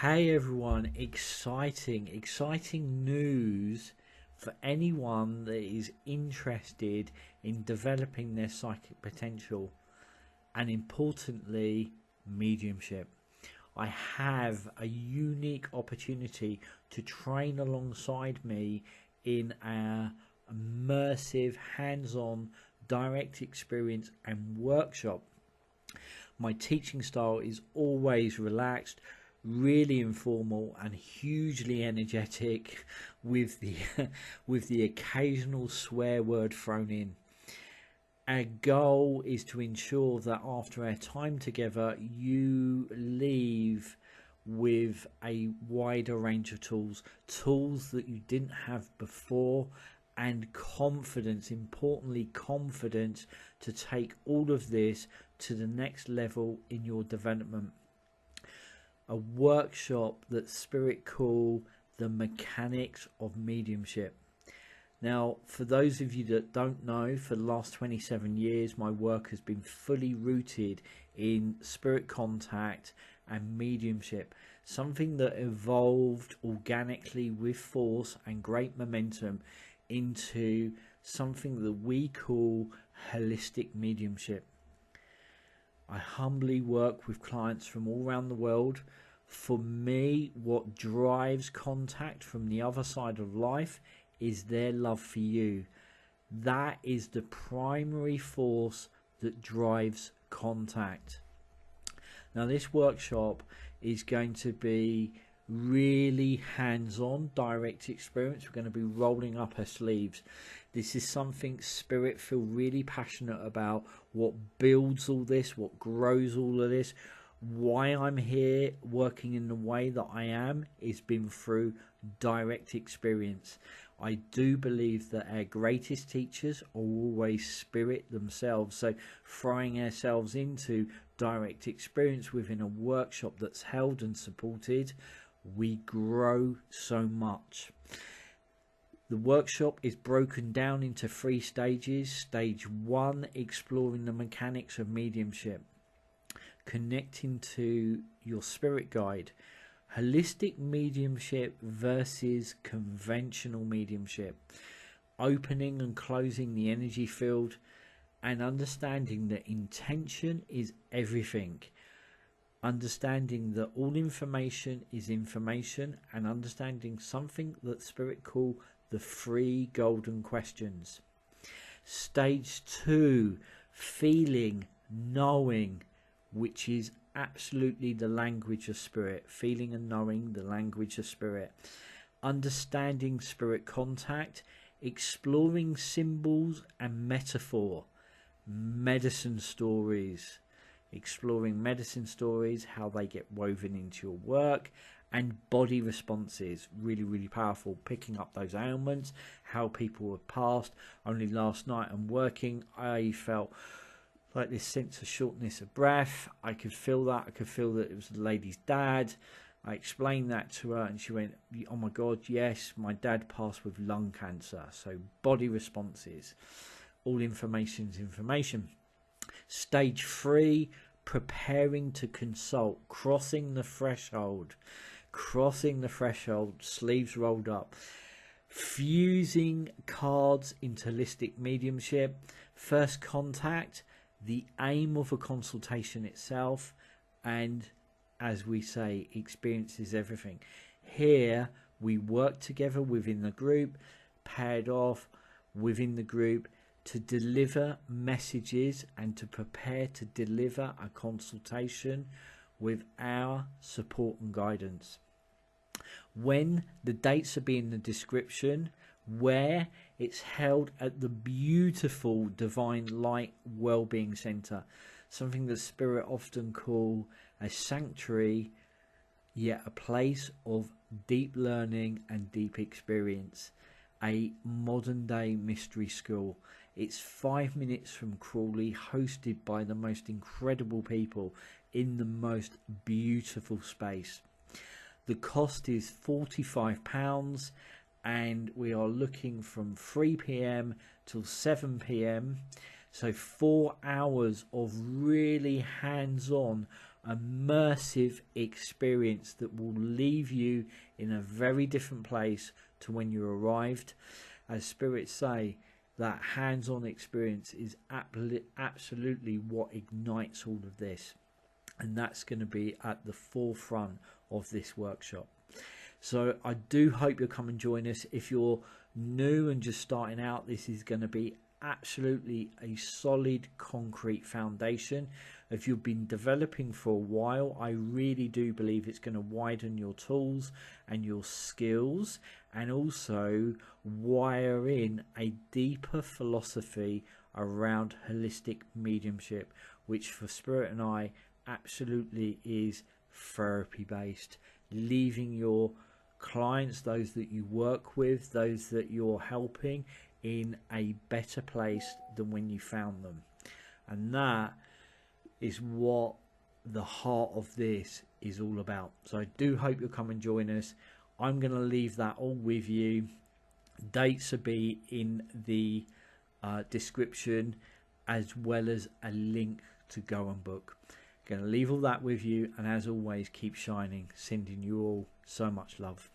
Hey everyone, exciting news for anyone that is interested in developing their psychic potential and, importantly, mediumship. I have a unique opportunity to train alongside me in our immersive, hands-on, direct experience and workshop. My teaching style is always relaxed, really informal and hugely energetic, with the occasional swear word thrown in. Our goal is to ensure that after our time together you leave with a wider range of tools that you didn't have before, and confidence, importantly confidence, to take all of this to the next level in your development. A workshop that Spirit call the Mechanics of Mediumship. Now, for those of you that don't know, for the last 27 years my work has been fully rooted in spirit contact and mediumship, something that evolved organically with force and great momentum into something that we call holistic mediumship. I humbly work with clients from all around the world. For me, what drives contact from the other side of life is their love for you. That is the primary force that drives contact. Now, this workshop is going to be really hands-on, direct experience. We're going to be rolling up our sleeves. This is something Spirit feel really passionate about. What builds all this, what grows all of this, why I'm here working in the way that I am, is been through direct experience. I do believe that our greatest teachers are always Spirit themselves, so throwing ourselves into direct experience within a workshop that's held and supported, we grow so much. The workshop is broken down into 3 stages. Stage 1, exploring the mechanics of mediumship, connecting to your spirit guide, holistic mediumship versus conventional mediumship, opening and closing the energy field, and understanding that intention is everything. Understanding that all information is information, and understanding something that Spirit call the 3 golden questions. Stage 2, feeling, knowing, which is absolutely the language of Spirit. Feeling and knowing, the language of Spirit. Understanding spirit contact, exploring symbols and metaphor, medicine stories, exploring medicine stories, how they get woven into your work, and body responses, really powerful, picking up those ailments, how people have passed. Only last night I'm working, I felt like this sense of shortness of breath. I could feel that. I could feel that it was the lady's dad. I explained that to her and she went, oh my God, yes, my dad passed with lung cancer. So body responses, all information is information. Stage 3, preparing to consult, crossing the threshold, sleeves rolled up, fusing cards into holistic mediumship, first contact, the aim of a consultation itself, and, as we say, experience is everything. Here we work together within the group, paired off within the group, to deliver messages and to prepare to deliver a consultation with our support and guidance. When the dates will be in the description, where it's held at the beautiful Divine Light Wellbeing Centre, something that Spirit often call a sanctuary, yet a place of deep learning and deep experience, a modern day mystery school. It's 5 minutes from Crawley, hosted by the most incredible people in the most beautiful space. The cost is £45, and we are looking from 3 PM till 7 PM. So 4 hours of really hands-on immersive experience that will leave you in a very different place to when you arrived. As spirits say, that hands-on experience is absolutely what ignites all of this, and that's going to be at the forefront of this workshop. So I do hope you'll come and join us. If you're new and just starting out, this is going to be absolutely a solid concrete foundation. If you've been developing for a while, I really do believe it's going to widen your tools and your skills, and also wire in a deeper philosophy around holistic mediumship, which for Spirit and I absolutely is therapy based, leaving your clients, those that you work with, those that you're helping, in a better place than when you found them. And that is what the heart of this is all about. So I do hope you'll come and join us. I'm going to leave that all with you. Dates will be in the description, as well as a link to go and book. Going to leave all that with you, and as always, keep shining. Sending you all so much love.